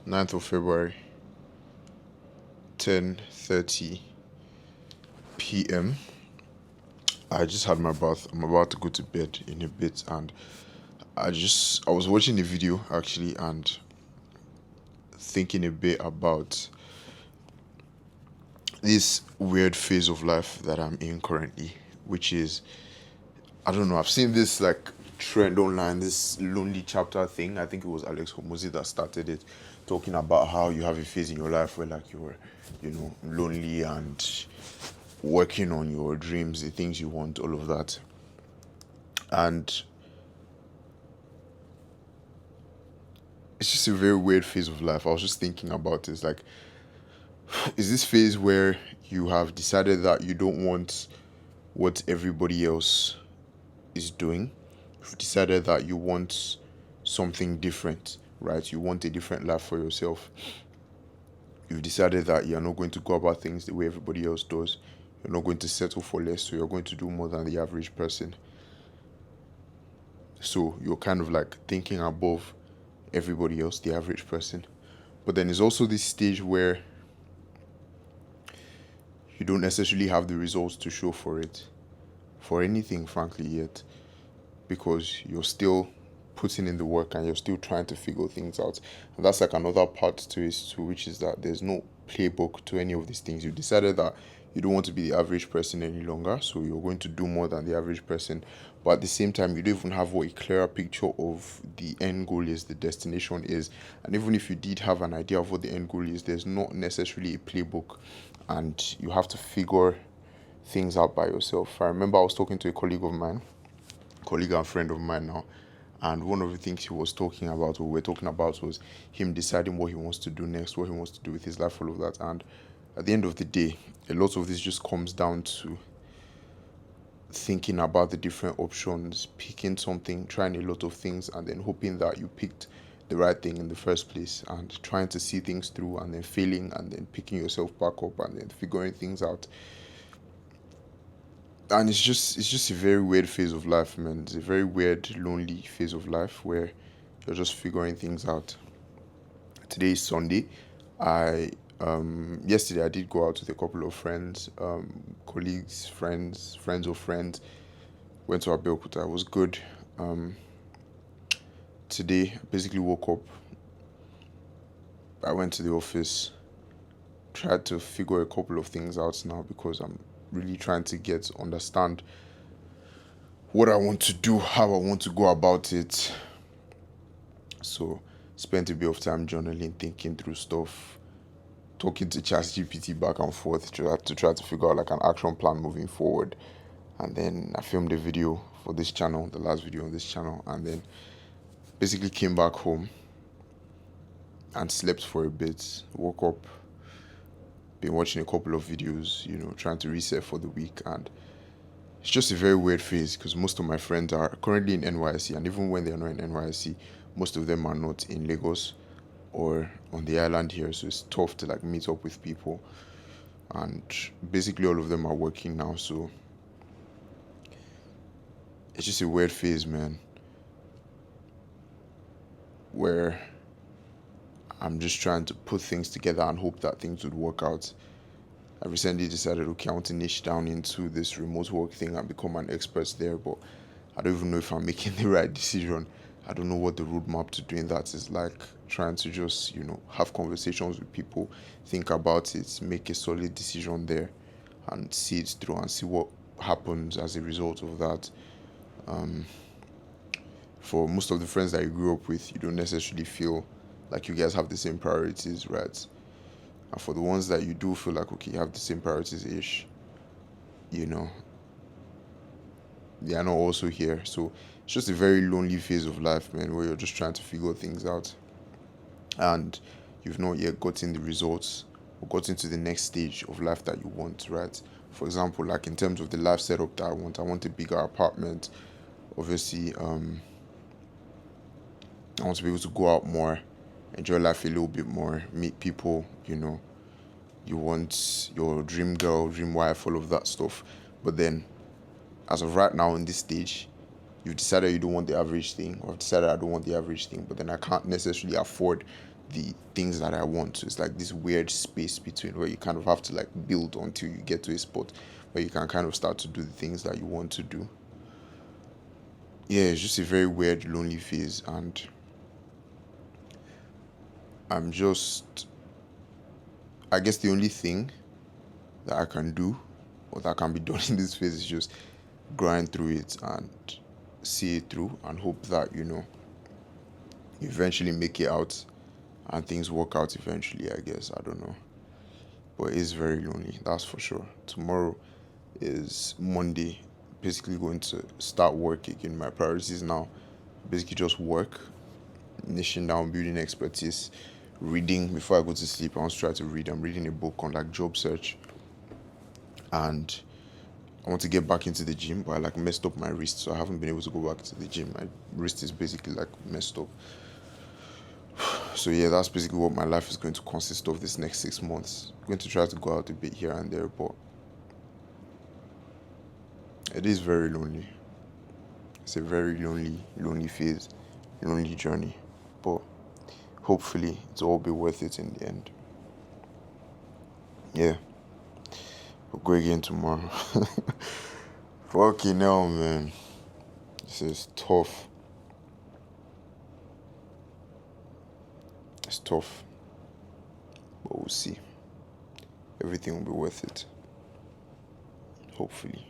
9th of February, 10:30 p.m. I just had my bath. I'm about to go to bed in a bit, and I was watching the video actually and thinking a bit about this weird phase of life that I'm in currently, which is, I don't know, I've seen this like trend online, this lonely chapter thing. I think it was Alex Homozy that started it, talking about how you have a phase in your life where like you're, lonely and working on your dreams, the things you want, all of that. And it's just a very weird phase of life. I was just thinking about it. It's like, is this phase where you have decided that you don't want what everybody else is doing? You've decided that you want something different, right? You want a different life for yourself. You've decided that you're not going to go about things the way everybody else does. You're not going to settle for less, so you're going to do more than the average person. So you're kind of like thinking above everybody else, the average person. But then there's also this stage where you don't necessarily have the results to show for it, for anything, frankly, yet, because you're still putting in the work and you're still trying to figure things out. And that's like another part to it too, which is that there's no playbook to any of these things. You decided that you don't want to be the average person any longer, so you're going to do more than the average person. But at the same time, you don't even have what a clearer picture of the end goal is, the destination is. And even if you did have an idea of what the end goal is, there's not necessarily a playbook, and you have to figure things out by yourself. I remember I was talking to a colleague and friend of mine now, and one of the things he was talking about, or we were talking about, was him deciding what he wants to do next, what he wants to do with his life, all of that. And at the end of the day, a lot of this just comes down to thinking about the different options, picking something, trying a lot of things, and then hoping that you picked the right thing in the first place, and trying to see things through, and then failing, and then picking yourself back up, and then figuring things out. And it's just a very weird phase of life, man. It's a very weird, lonely phase of life where you're just figuring things out. Today is Sunday. I Yesterday I did go out with a couple of friends, colleagues, friends of friends. Went to Abeokuta. It was good. Um, Today I basically woke up. I went to the office, tried to figure a couple of things out now because I'm really trying to understand what I want to do, how I want to go about it. So spent a bit of time journaling, thinking through stuff, talking to ChatGPT back and forth to try to figure out like an action plan moving forward. And then I filmed a video for this channel, the last video on this channel, and then basically came back home and slept for a bit, woke up, been watching a couple of videos, trying to reset for the week. And it's just a very weird phase because most of my friends are currently in NYC, and even when they're not in NYC, most of them are not in Lagos or on the island here, so it's tough to like meet up with people. And basically all of them are working now, so it's just a weird phase, man, where I'm just trying to put things together and hope that things would work out. I recently decided, okay, I want to niche down into this remote work thing and become an expert there, but I don't even know if I'm making the right decision. I don't know what the roadmap to doing that is like. Trying to just, have conversations with people, think about it, make a solid decision there, and see it through and see what happens as a result of that. Um, for most of the friends that you grew up with, you don't necessarily feel like you guys have the same priorities, right? And for the ones that you do feel like, okay, you have the same priorities ish, you know, they are not also here. So it's just a very lonely phase of life, man, where you're just trying to figure things out and you've not yet gotten the results or gotten to the next stage of life that you want, right? For example, like in terms of the life setup that I want a bigger apartment. Obviously, I want to be able to go out more, enjoy life a little bit more, meet people, you want your dream girl, dream wife, all of that stuff. But then, as of right now in this stage, you've decided you don't want the average thing, or I've decided I don't want the average thing, but then I can't necessarily afford the things that I want. So it's like this weird space between where you kind of have to like build until you get to a spot where you can kind of start to do the things that you want to do. Yeah, it's just a very weird, lonely phase, and I'm just, I guess the only thing that I can do or that can be done in this phase is just grind through it and see it through and hope that, you eventually make it out and things work out eventually, I guess. I don't know. But it is very lonely, that's for sure. Tomorrow is Monday. Basically going to start work again. My priorities now basically just work, niching down, building expertise, reading before I go to sleep. I want to try to read. I'm reading a book on like job search, and I want to get back into the gym, but I like messed up my wrist, so I haven't been able to go back to the gym. My wrist is basically like messed up. So yeah, that's basically what my life is going to consist of this next 6 months. I'm going to try to go out a bit here and there, but it is very lonely. It's a very lonely, lonely phase, lonely journey. But hopefully it'll all be worth it in the end. Yeah, we'll go again tomorrow. Fucking hell, man. This is tough. It's tough. But we'll see. Everything will be worth it. Hopefully.